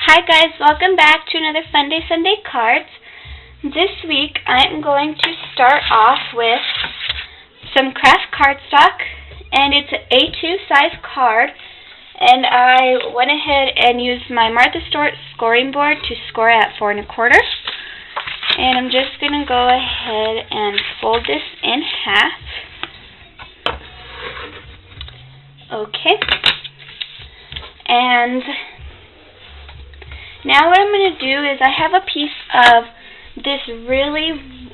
Hi guys, welcome back to another Funday Sunday Cards. This week I'm going to start off with some craft cardstock, and it's an A2 size card, and I went ahead and used my Martha Stewart scoring board to score at 4 1/4. And I'm just going to go ahead and fold this in half. Okay. And now what I'm going to do is I have a piece of this really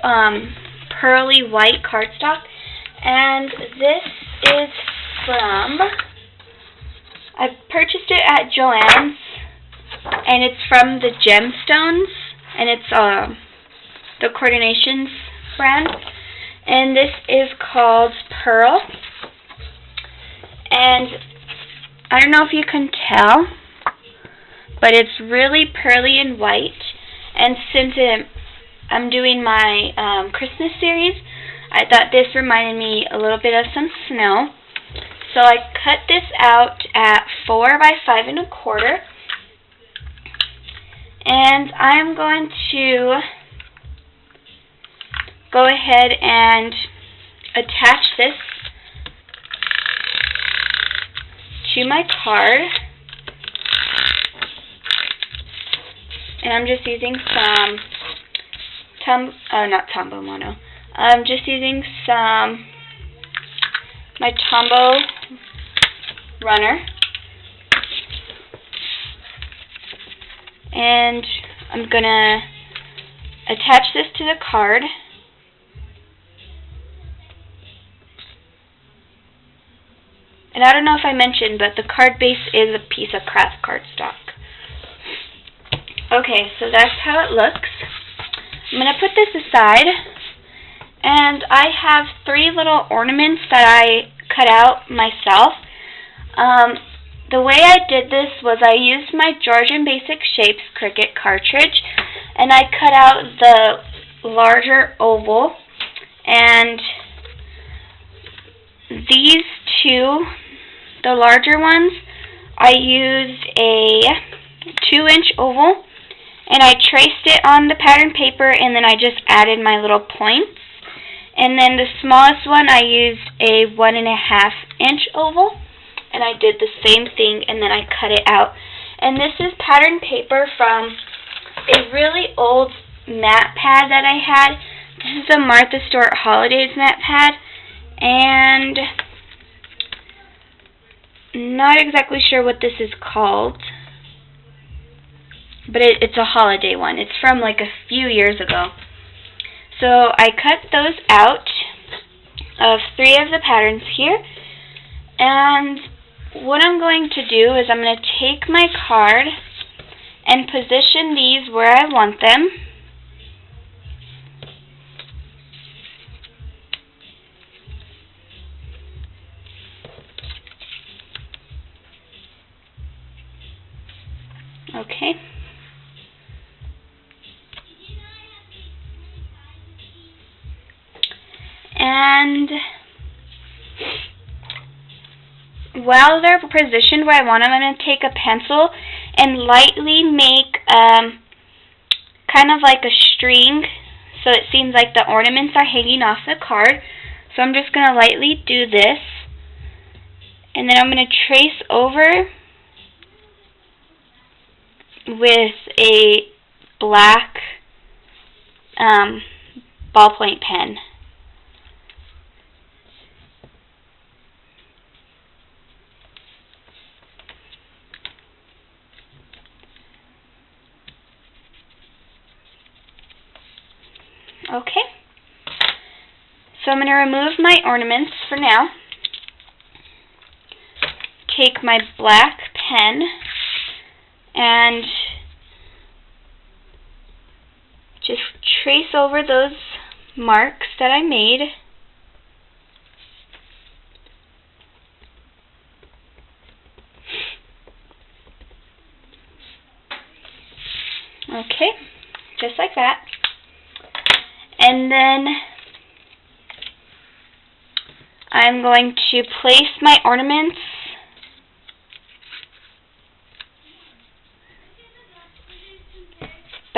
pearly white cardstock, and this is from, I purchased it at Joann's, and it's from the Gemstones, and it's the Coordinations brand, and this is called Pearl. And I don't know if you can tell, but it's really pearly and white, and since I'm doing my Christmas series, I thought this reminded me a little bit of some snow. So I cut this out at 4 by 5 1/4, and I'm going to go ahead and attach this to my card. And I'm just using some not Tombow Mono. I'm just using some my Tombow runner, and I'm gonna attach this to the card. And I don't know if I mentioned, but the card base is a piece of craft cardstock. Okay, so that's how it looks. I'm going to put this aside, and I have 3 little ornaments that I cut out myself. The way I did this was I used my Georgian Basic Shapes Cricut cartridge, and I cut out the larger oval, and these 2, the larger ones, I used a 2-inch oval, and I traced it on the pattern paper, and then I just added my little points. And then the smallest one, I used a 1.5-inch oval, and I did the same thing, and then I cut it out. And this is pattern paper from a really old mat pad that I had. This is a Martha Stewart Holidays mat pad, and not exactly sure what this is called, but it's a holiday one. It's from like a few years ago. So I cut those out of 3 of the patterns here, and what I'm going to do is I'm going to take my card and position these where I want them. Okay. And while they're positioned where I want them, I'm going to take a pencil and lightly make kind of like a string, so it seems like the ornaments are hanging off the card. So I'm just going to lightly do this, and then I'm going to trace over with a black ballpoint pen. Okay, so I'm going to remove my ornaments for now. Take my black pen and just trace over those marks that I made. Okay, just like that. And then I'm going to place my ornaments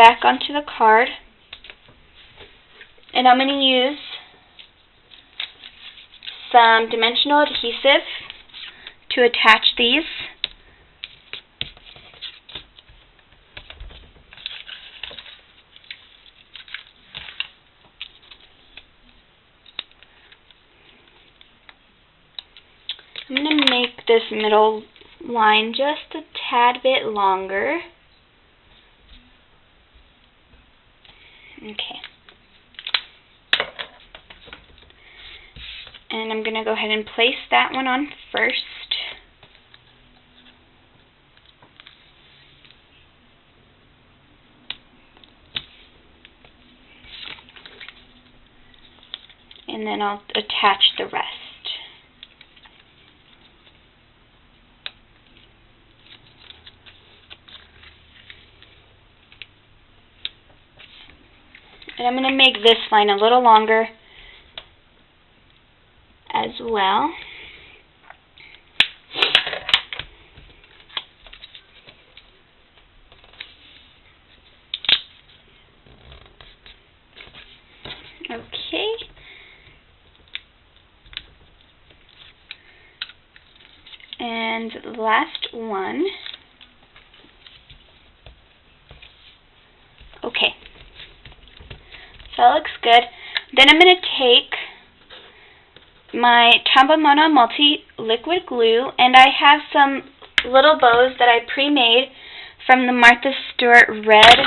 back onto the card. And I'm going to use some dimensional adhesive to attach these. I'm going to make this middle line just a tad bit longer. Okay. And I'm going to go ahead and place that one on first. And then I'll attach the rest. And I'm going to make this line a little longer as well. Okay. And the last one. Okay. So that looks good. Then I'm going to take my Tambamono multi-liquid glue, and I have some little bows that I pre-made from the Martha Stewart red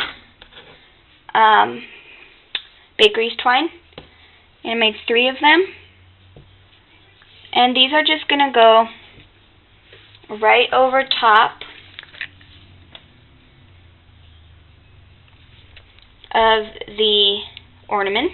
bakery's twine. And I made 3 of them. And these are just going to go right over top of the ornament.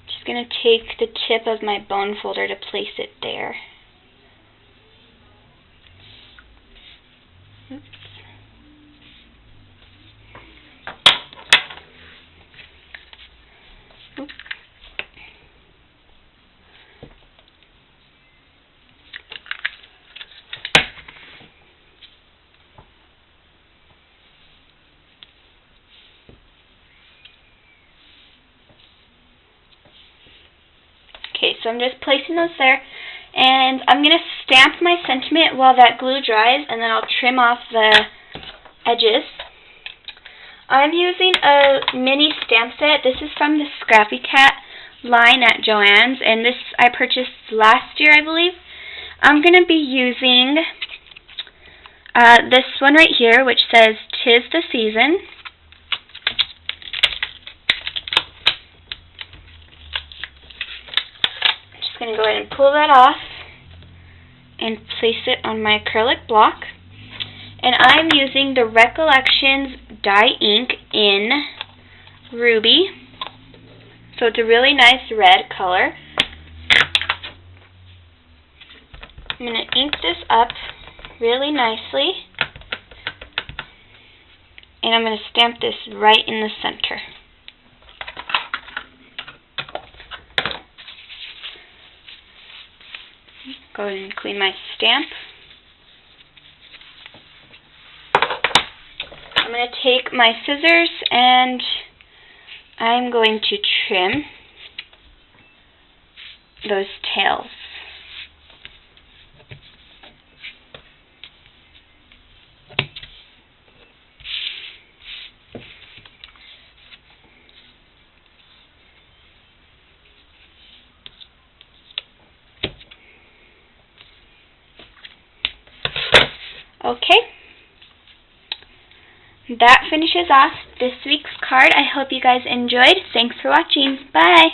Just going to take the tip of my bone folder to place it there. Oops. Oops. Okay, so I'm just placing those there, and I'm going to stamp my sentiment while that glue dries, and then I'll trim off the edges. I'm using a mini stamp set. This is from the Scrappy Cat line at Joann's, and this I purchased last year, I believe. I'm going to be using this one right here, which says "'Tis the Season." I'm going to go ahead and pull that off and place it on my acrylic block. And I'm using the Recollections dye ink in Ruby. So it's a really nice red color. I'm going to ink this up really nicely. And I'm going to stamp this right in the center. Go ahead and clean my stamp. I'm going to take my scissors and I'm going to trim those tails. Okay, that finishes off this week's card. I hope you guys enjoyed. Thanks for watching. Bye!